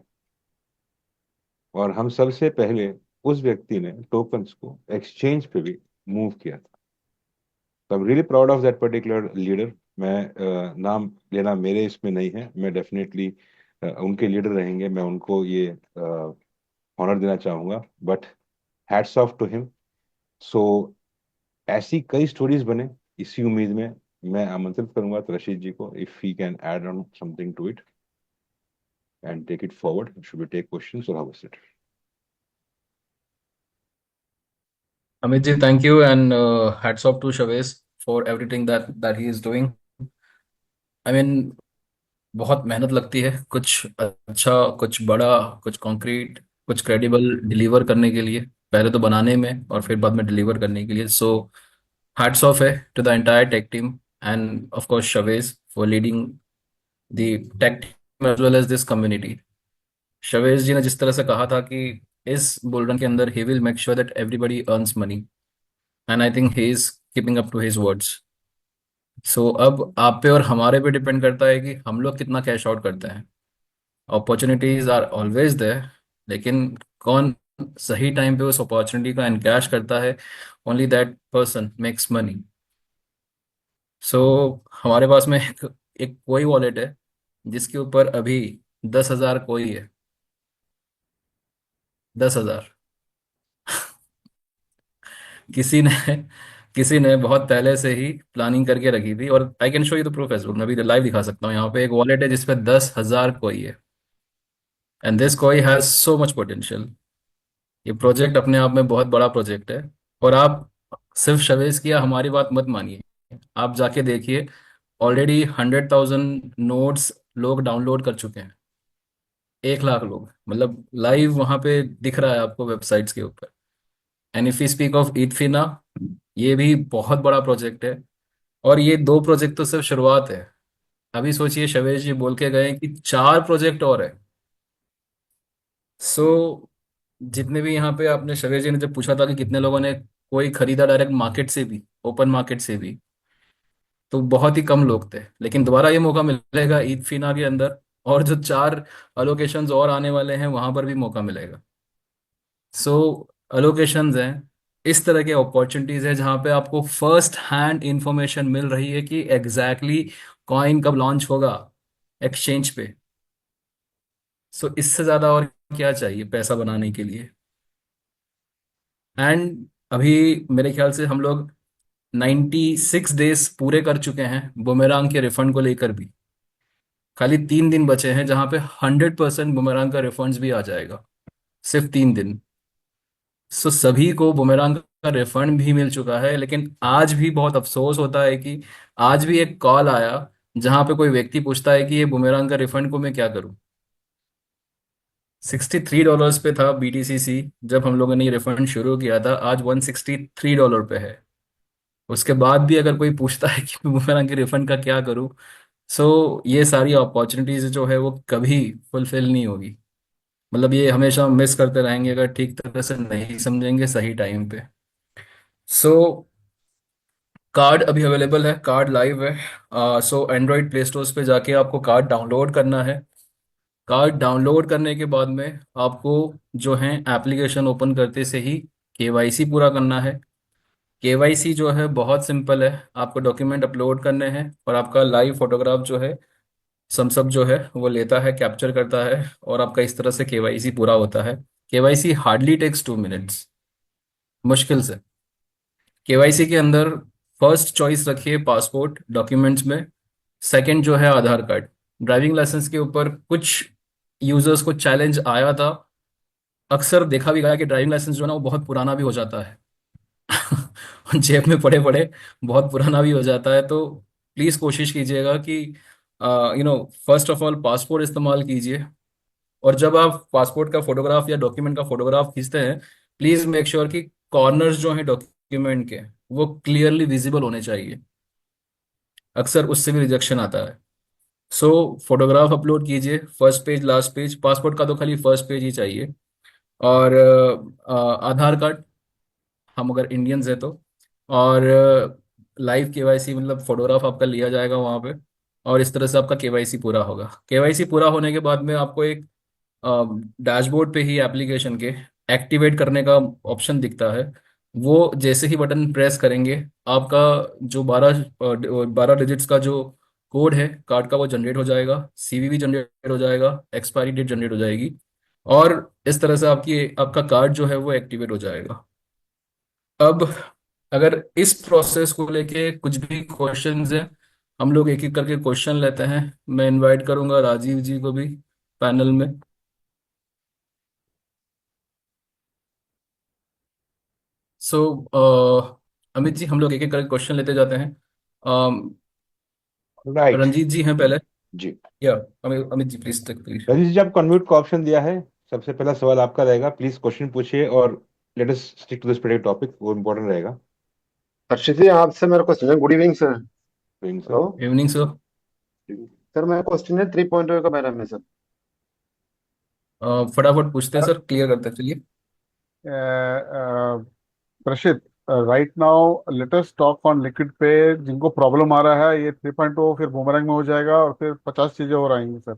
और हम सबसे पहले उस व्यक्ति ने टोकन्स को एक्सचेंज पे भी मूव किया था। तो I am really proud of that particular leader. मैं नाम लेना मेरे इसमें नहीं है, मैं डेफिनेटली उनके लीडर रहेंगे, मैं उनको ये ऑनर देना चाहूंगा, but hats off to him. So ऐसी कई स्टोरीज बने, इसी उम्मीद में मैं आमंत्रित करूंगा रशीद जी को, if he can add on something to it and take it forward. Should we take questions और how is it? Amit ji, thank you, and hats off to Shavesh for everything that he is doing. I mean, बहुत मेहनत लगती है कुछ अच्छा, कुछ बड़ा, कुछ कॉन्क्रीट, कुछ क्रेडिबल डिलीवर करने के लिए, पहले तो बनाने में और फिर बाद में डिलीवर करने के लिए। सो हैट्स ऑफ है to the entire tech team, and of course Shavesh for leading the tech team as well as this community. Shavesh ji ने जिस तरह से कहा था कि इस बुलरन के अंदर ही will make sure that everybody earns money, and I think he is keeping up to his words. So अब आप पे और हमारे पे डिपेंड करता है कि हम लोग कितना कैश आउट करते हैं। अपॉर्चुनिटीज आर ऑलवेज देयर, लेकिन कौन सही टाइम पे उस अपॉर्चुनिटी का एनकैश करता है, only that person makes money. So हमारे पास में एक कोई वॉलेट है जिसके ऊपर अभी 10,000 कोई है। 10,000 किसी ने किसी ने बहुत पहले से ही प्लानिंग करके रखी थी, और I can show you the proof as well. मैं भी लाइव दिखा सकता हूँ। यहाँ पे एक वॉलेट है जिसपे 10,000 कोई है, एंड दिस कोई हैज सो मच पोटेंशियल। ये प्रोजेक्ट अपने आप में बहुत बड़ा प्रोजेक्ट है, और आप सिर्फ शवेज किया हमारी बात मत मानिए, आप जाके देखिए ऑलरेडी 100,000 नोट्स लोग डाउनलोड कर चुके हैं। 1 लाख लोग, मतलब लाइव वहां पे दिख रहा है आपको वेबसाइट्स के ऊपर। And if you speak of ईथफिना, ये भी बहुत बड़ा प्रोजेक्ट है, और ये 2 प्रोजेक्ट तो सिर्फ शुरुआत है। अभी सोचिए शवेश जी बोल के गए कि 4 प्रोजेक्ट और है। सो जितने भी यहाँ पे आपने, शवेश जी ने जब पूछा था कि कितने लोगों ने कोई खरीदा डायरेक्ट मार्केट से भी, ओपन मार्केट से भी, तो बहुत ही कम लोग थे। लेकिन दोबारा ये मौका मिलेगा ईद फीना के अंदर, और जो 4 अलोकेशंस और आने वाले हैं वहां पर भी मौका मिलेगा। सो अलोकेशंस हैं, इस तरह के अपॉर्चुनिटीज है जहां पे आपको फर्स्ट हैंड इंफॉर्मेशन मिल रही है कि एग्जैक्टली कॉइन कब लॉन्च होगा एक्सचेंज पे। सो इससे ज्यादा और क्या चाहिए पैसा बनाने के लिए। एंड अभी मेरे ख्याल से हम लोग 96 डेज पूरे कर चुके हैं बुमेरांग के रिफंड को लेकर भी। खाली 3 दिन बचे हैं जहां पे 100% बुमेरांग का रिफंड्स भी आ जाएगा, सिर्फ 3 दिन। सो सभी को बुमेरांग का रिफंड भी मिल चुका है, लेकिन आज भी बहुत अफसोस होता है कि आज भी एक कॉल आया जहां पे कोई व्यक्ति पूछता है कि ये बुमेरांग का रिफंड को मैं क्या करूं। $63 पे था BTCC जब हम लोगों ने ये रिफंड शुरू किया था, आज $163 पे है। उसके बाद भी अगर कोई पूछता है कि बुमेरांग के रिफंड का क्या करूं, सो ये सारी अपॉर्चुनिटीज जो है वो कभी फुलफिल नहीं होगी। मतलब ये हमेशा मिस करते रहेंगे अगर ठीक तरह से नहीं समझेंगे सही टाइम पे। सो कार्ड अभी अवेलेबल है, कार्ड लाइव है। सो एंड्रॉयड प्ले स्टोर पे जाके आपको कार्ड डाउनलोड करना है। कार्ड डाउनलोड करने के बाद में आपको जो है एप्लीकेशन ओपन करते से ही KYC पूरा करना है। KYC जो है बहुत सिंपल है, आपको डॉक्यूमेंट अपलोड करने हैं और आपका लाइव फोटोग्राफ जो है सब जो है वो लेता है, कैप्चर करता है, और आपका इस तरह से KYC पूरा होता है। KYC हार्डली टेक्स 2 मिनट्स, मुश्किल से। KYC के अंदर फर्स्ट चॉइस रखिए पासपोर्ट डॉक्यूमेंट्स में, सेकंड जो है आधार कार्ड। ड्राइविंग लाइसेंस के ऊपर कुछ यूजर्स को चैलेंज आया था अक्सर देखा भी गया कि ड्राइविंग लाइसेंस जो है ना वो बहुत पुराना भी हो जाता है। जेब में पड़े पड़े बहुत पुराना भी हो जाता है। तो प्लीज कोशिश कीजिएगा कि फर्स्ट ऑफ ऑल पासपोर्ट इस्तेमाल कीजिए। और जब आप पासपोर्ट का फोटोग्राफ या डॉक्यूमेंट का फोटोग्राफ खींचते हैं, प्लीज मेक श्योर कि कॉर्नर्स जो हैं डॉक्यूमेंट के वो क्लियरली विजिबल होने चाहिए। अक्सर उससे भी रिजेक्शन आता है। सो फोटोग्राफ अपलोड कीजिए, first page last page. Passport का तो खाली फर्स्ट पेज ही चाहिए। और आधार कार्ड, हम अगर इंडियंस है तो। और लाइव केवाईसी, मतलब फोटोग्राफ आपका लिया जाएगा वहां पे। और इस तरह से आपका केवाईसी पूरा होगा। केवाईसी पूरा होने के बाद में आपको एक डैशबोर्ड पे ही एप्लीकेशन के एक्टिवेट करने का ऑप्शन दिखता है। वो जैसे ही बटन प्रेस करेंगे, आपका जो 12 डिजिट्स का जो कोड है कार्ड का, वो जनरेट हो जाएगा, सीवीवी जनरेट हो जाएगा, एक्सपायरी डेट जनरेट हो जाएगी। और इस तरह से आपका कार्ड जो है वो एक्टिवेट हो जाएगा। अब अगर इस प्रोसेस को लेके कुछ भी क्वेश्चंस हैं, हम लोग एक एक करके क्वेश्चन लेते हैं। मैं इनवाइट करूंगा राजीव जी को भी पैनल में। सो अमित जी, हम लोग एक एक करके क्वेश्चन लेते जाते हैं। अम, राइट। रंजीत जी हैं पहले। जी। या Amit ji please take please. Rajneesh जी, आपको अनम्यूट का ऑप्शन दिया है। सबसे पहला सवाल आपका रहेगा, प्लीज क्वेश्चन पूछिए और let us stick to this particular topic, वो इम्पोर्टेंट रहेगा। हर्षित जी, आपसे मेरा क्वेश्चन है। Good evening sir. Doing sir. Hello evening sir. Sir, मेरा क्वेश्चन है 3.0 के बारे में सर। फटाफट पूछते हैं सर, क्लियर करते हैं चलिए। Prashit, right now let us talk on liquid पे। जिनको प्रॉब्लम आ रहा है, ये 3.0 फिर बूमरैंग में हो जाएगा और फिर 50 चीजें और आएंगी सर।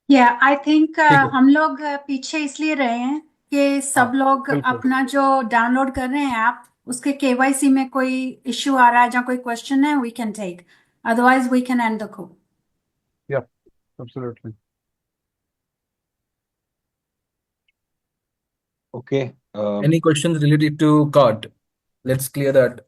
या आई थिंक ठीक है। हम लोग पीछे इसलिए रहे हैं कि हाँ, सब लोग बिल्कुल। अपना जो डाउनलोड कर रहे हैं ऐप, उसके केवाईसी में कोई इश्यू आ रहा है या कोई क्वेश्चन है, we can take, otherwise we can end the call. Yeah, absolutely. Okay. Any question related to card? Let's clear that.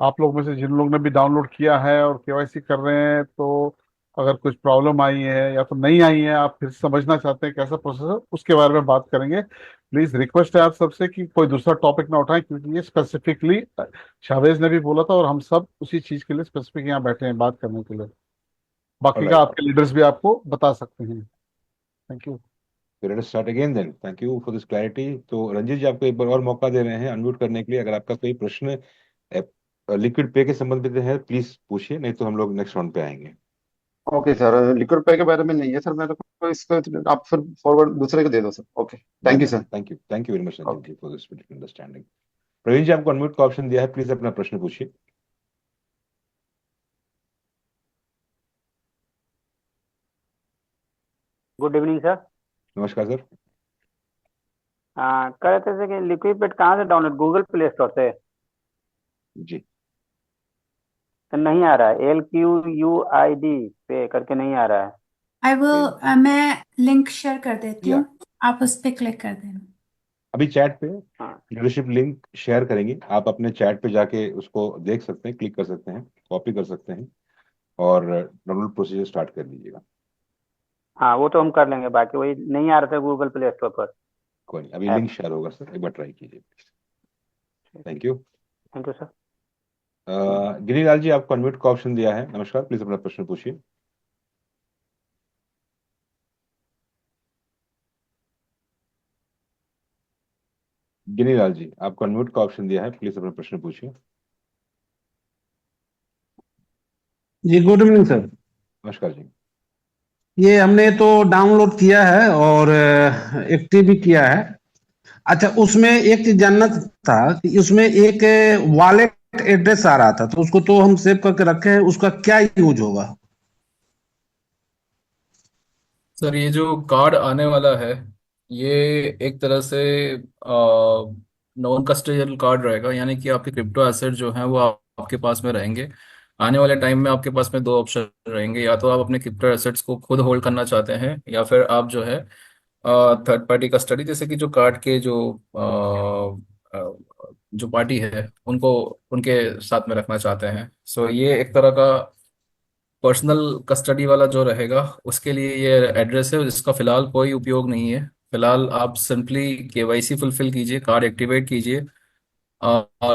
आप लोग में से जिन लोग ने भी डाउनलोड किया है और केवाईसी कर रहे हैं, तो अगर कुछ प्रॉब्लम आई है या तो नहीं आई है, आप फिर समझना चाहते हैं कैसा प्रोसेस है, उसके बारे में बात करेंगे। प्लीज रिक्वेस्ट है आप सबसे कि कोई दूसरा टॉपिक ना उठाएं, क्योंकि ये स्पेसिफिकली शावेज ने भी बोला था और हम सब उसी चीज के लिए स्पेसिफिक यहाँ बैठे हैं बात करने के लिए। बाकी का ऑलराइट, आपके लीडर्स भी आपको बता सकते हैं। Thank you. Let us start again then. Thank you for this clarity. तो रंजीत जी, आपको एक बार और मौका दे रहे हैं अनम्यूट करने के लिए। अगर आपका कोई प्रश्न लिक्विड पे के संबंध में है, प्लीज पूछिए, नहीं तो हम लोग नेक्स्ट राउंड पे आएंगे। ओके सर, लिक्विड पे के बारे में नहीं है सर मेरे को। इसको आप फिर फॉरवर्ड दूसरे को दे दो sir. Okay, done thank you done, sir. Thank you very much Ranjit okay. जी for this understanding. Praveen ji, आपको अनम्यूट का ऑप्शन दिया है, प्लीज अपना प्रश्न पूछिए। Good evening sir. नमस्कार सर। कह रहे थे कि लिक्विड पेड कहाँ से डाउनलोड, गूगल प्ले स्टोर से? जी। तो नहीं आ रहा है, LQUID पे करके नहीं आ रहा है। आई विल, मैं लिंक शेयर कर देती या, हूँ, आप उस पर क्लिक कर देना। अभी चैट पे हाँ। लीडरशिप लिंक शेयर करेंगे, आप अपने चैट पे जाके उसको देख सकते हैं, क्लिक कर सकते हैं, कॉपी कर सकते हैं और डाउनलोड प्रोसीजर स्टार्ट कर दीजिएगा। हाँ, वो तो हम कर लेंगे, बाकी वही नहीं आ रहा था गूगल प्ले स्टोर पर कोई नहीं, अभी ऐप। लिंक शेयर होगा सर, एक बार ट्राई कीजिए। Thank you. Thank you sir. Girilal ji, आपको अनम्यूट का ऑप्शन दिया है। नमस्कार, प्लीज अपना प्रश्न पूछिए। गिरिलाल जी, आपको अनम्यूट का ऑप्शन दिया है, प्लीज अपना प्रश्न पूछिए। जी गुड इवनिंग सर। नमस्कार जी। ये हमने तो डाउनलोड किया है और एक्टिव भी किया है। अच्छा, उसमें एक चीज जानना था कि उसमें एक वॉलेट एड्रेस आ रहा था, तो उसको तो हम सेव करके रखे हैं, उसका क्या यूज होगा? सर, ये जो कार्ड आने वाला है, ये एक तरह से नॉन कस्टोडियल कार्ड रहेगा। यानी कि आपके क्रिप्टो एसेट जो हैं वो आपके पास में रहेंगे। आने वाले टाइम में आपके पास में दो ऑप्शन रहेंगे। या तो आप अपने क्रिप्टो एसेट्स को खुद होल्ड करना चाहते हैं, या फिर आप जो है थर्ड पार्टी कस्टडी, जैसे कि जो कार्ड के जो पार्टी है उनको उनके साथ में रखना चाहते हैं। सो ये एक तरह का पर्सनल कस्टडी वाला जो रहेगा उसके लिए ये एड्रेस है, जिसका फिलहाल कोई उपयोग नहीं है। फिलहाल आप सिंपली केवाईसी फुलफिल कीजिए, कार्ड एक्टिवेट कीजिए।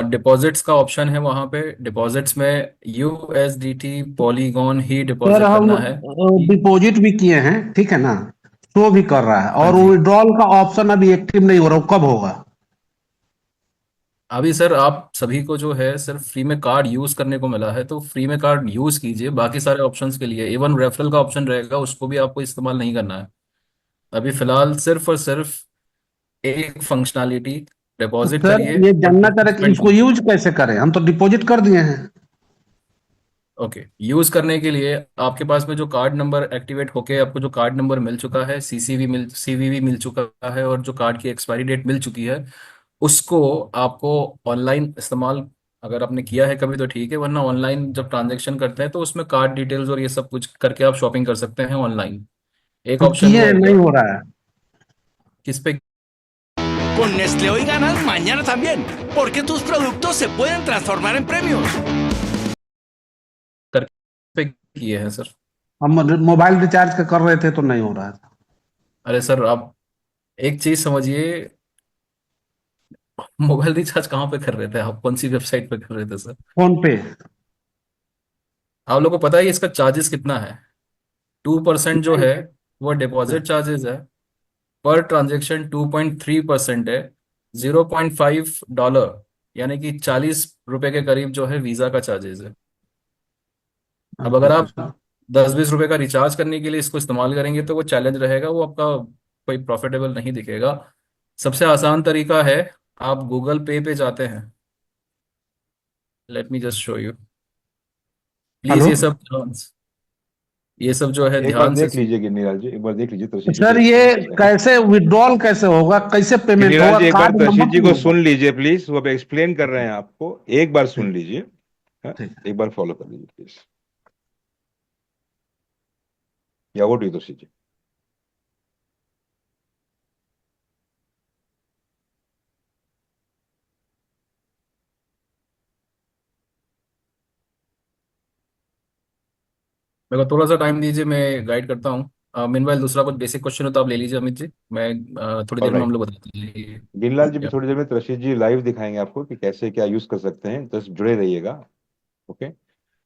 डिपॉजिट्स का ऑप्शन है वहां पे। डिपॉजिट्स में यूएसडीटी पॉलीगॉन ही सर डिपॉजिट हम करना है। डिपॉजिट भी किए हैं, ठीक है ना, शो भी कर रहा है, हाँ और जी। विड्रॉल का ऑप्शन अभी एक्टिव नहीं हो रहा, वो कब होगा? अभी सर आप सभी को जो है सिर्फ फ्री में कार्ड यूज करने को मिला है, तो फ्री में कार्ड यूज कीजिए। बाकी सारे ऑप्शंस के लिए इवन रेफरल का ऑप्शन रहेगा, उसको भी आपको इस्तेमाल नहीं करना है। अभी फिलहाल सिर्फ और सिर्फ एक फंक्शनैलिटी, तो डिपॉजिट सर करिए ये और जानना चाह रहे कि डिसबर्समेंट इसको कीजिए। यूज कैसे करें, हम तो डिपॉजिट कर दिए हैं। ओके, यूज करने के लिए आपके पास में जो कार्ड नंबर एक्टिवेट होके आपको जो कार्ड नंबर मिल चुका है, सीवीवी मिल चुका है, और जो कार्ड की एक्सपायरी डेट मिल चुकी है, उसको आपको ऑनलाइन इस्तेमाल अगर आपने किया है कभी तो ठीक है, वरना ऑनलाइन जब ट्रांजेक्शन करते हैं तो उसमें कार्ड डिटेल्स और ये सब कुछ करके आप शॉपिंग कर सकते हैं ऑनलाइन। एक हम ऑप्शन किए वो हैं, हो नहीं गया। हो रहा है। किस पे? Con Nestlé hoy ganas, mañana también, porque tus productos se pueden transformar en premios. कर पे किए हैं सर? हम मोबाइल रिचार्ज का कर रहे थे तो नहीं हो रहा था। अरे सर आप एक चीज समझिए, मोबाइल रिचार्ज कहाँ पे कर रहे थे आप? कौन सी वेबसाइट पे कर रहे थे सर? फोन पे। आप लोगों को पता है कि इसका चार्जेस कितना है? 2% जो है वो डिपॉजिट चार्जेस है। पर ट्रांजेक्शन 2.3% है। $0.5 यानी कि ₹40 के करीब जो है वीजा का चार्जेस है। अब अगर आप अच्छा। 10-20 रुपए का रिचार्ज करने के लिए इसको इस्तेमाल करेंगे तो वो चैलेंज रहेगा, वो आपका कोई प्रॉफिटेबल नहीं दिखेगा। सबसे आसान तरीका है, आप गूगल पे जाते हैं। Let me just show you. Please hello ये सब जो है एक बार ध्यान से देख लीजिए गिरिराज जी, एक बार देख लीजिए, त्रिशी जी को सर, ये एक्सप्लेन कर रहे हैं। कैसे विड्रॉल कैसे होगा, कैसे पेमेंट गिरिराज होगा, जी एक बार कार्ड त्रिशी नंबर जी तो को होगा? सुन लीजिए प्लीज, वो अब एक्सप्लेन कर रहे हैं आपको, एक बार सुन ठीक लीजिए। हाँ, ठीक। एक बार फॉलो कर लीजिए प्लीज। या वो डी त्रिशी जी। मेरे को थोड़ा सा टाइम दीजिए, मैं गाइड करता हूँ। मीनवाइल दूसरा कुछ बेसिक क्वेश्चन हो तो आप ले लीजिए अमित जी, मैं थोड़ी देर में हम ऑलराइट, लोग बताते हैं। गिरिलाल जी भी या थोड़ी देर में त्रिशी जी लाइव दिखाएंगे आपको कि कैसे क्या यूज कर सकते हैं, बस जुड़े रहिएगा। ओके।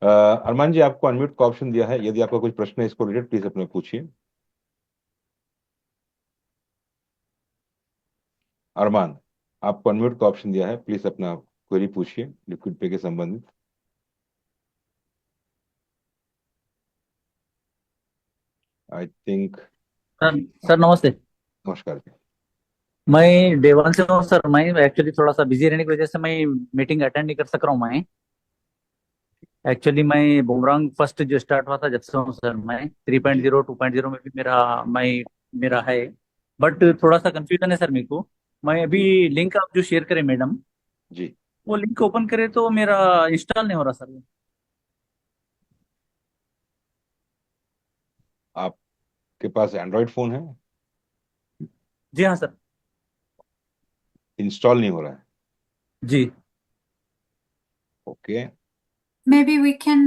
अरमान जी, आपको अनम्यूट का ऑप्शन दिया है, यदि आपका कुछ प्रश्न है इसको रिलेटेड प्लीज अपने पूछिए। अरमान, आपको अनम्यूट का ऑप्शन दिया है, प्लीज अपना क्वेरी पूछिए लिक्विड पे के संबंधित। I think. सर सर नमस्ते। नमस्कार जी। मैं देवान से हूँ सर। मैं एक्चुअली थोड़ा सा बिजी रहने की वजह से मैं मीटिंग अटेंड नहीं कर सक रहा हूँ। मैं एक्चुअली मैं बुमरांग फर्स्ट जो स्टार्ट हुआ था जब से हूँ सर। मैं जी 3.0 2.0 में भी मेरा है, बट थोड़ा सा कंफ्यूजन है सर मेरे को। मैं अभी जी लिंक आप जो शेयर करें मैडम, जी। वो लिंक ओपन करे तो मेरा इंस्टॉल नहीं हो रहा सर। आपके पास एंड्रॉइड फोन है? जी हाँ सर। इंस्टॉल नहीं हो रहा है? जी okay. Maybe we can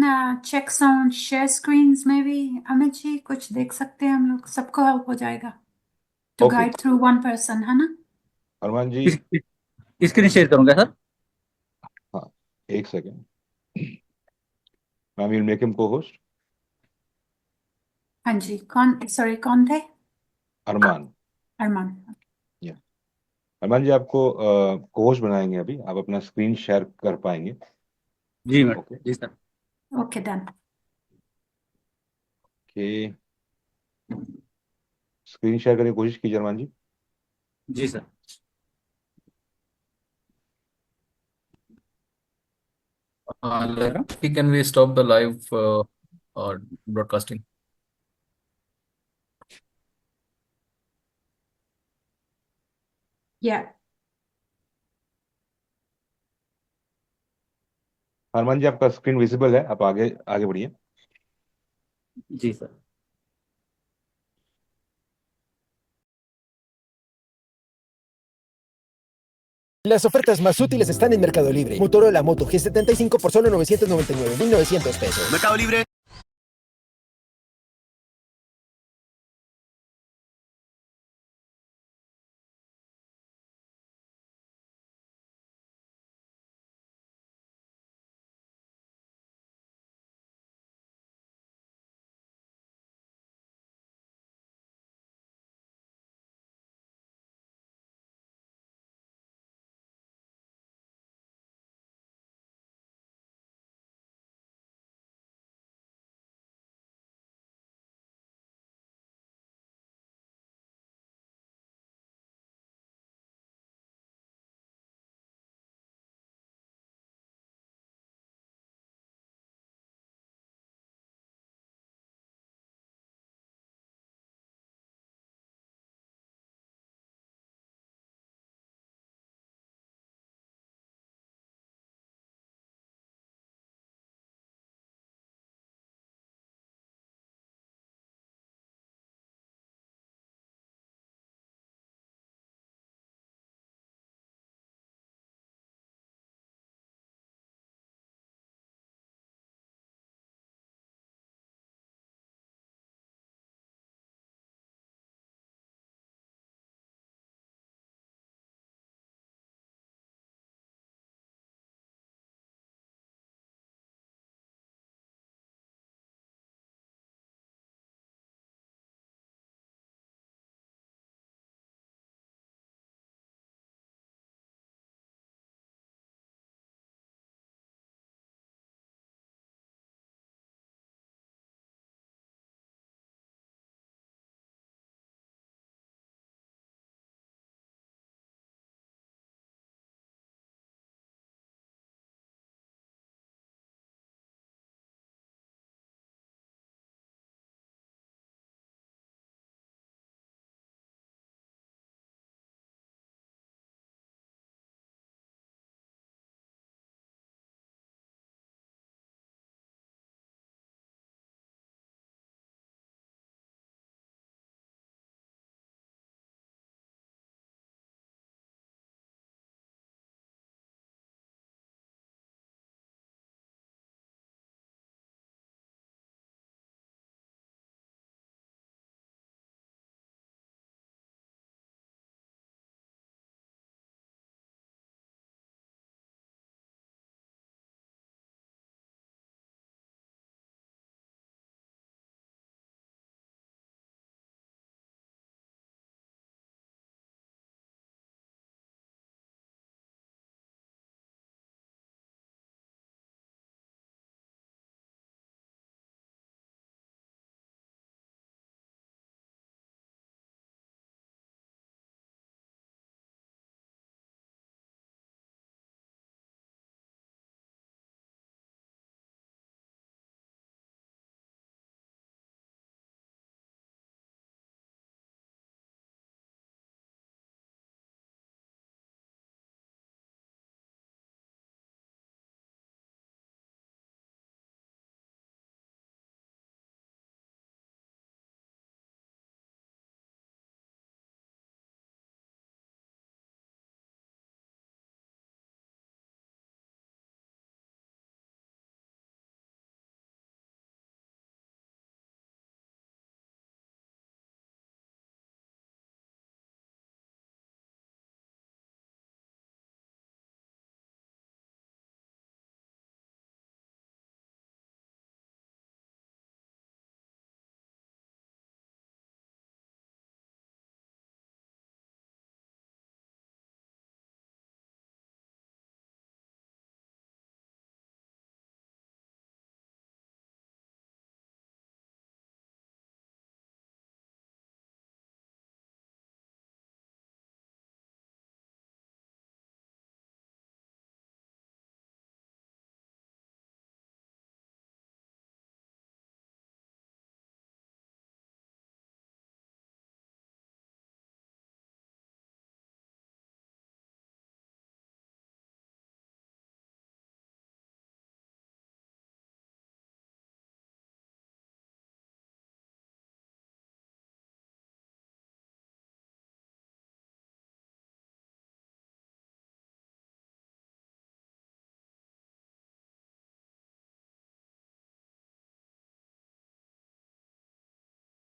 check some share screens, maybe Amit ji कुछ देख सकते हैं हम लोग, सबको हेल्प हो जाएगा to okay guide through one person, है ना? अरमान जी। स्क्रीन शेयर करूंगा सर। हाँ, एक second ma'am, will make him को होस्ट। हाँ जी, सॉरी कौन थे? अरमान। अरमान। या अरमान जी, आपको को होस्ट बनाएंगे अभी, आप अपना स्क्रीन शेयर कर पाएंगे? जी मैडम। ओके जी sir. Okay done. Okay, screen share करने की कोशिश कीजिए अरमान जी। जी sir. Can we stop the live और ब्रॉडकास्टिंग? या अरमान जी, आपका स्क्रीन विजिबल है, आप आगे आगे बढ़िए। जी sir. Las ofertas más útiles están en Mercado Libre. Motorola Moto G75 por solo $999,900. Mercado Libre.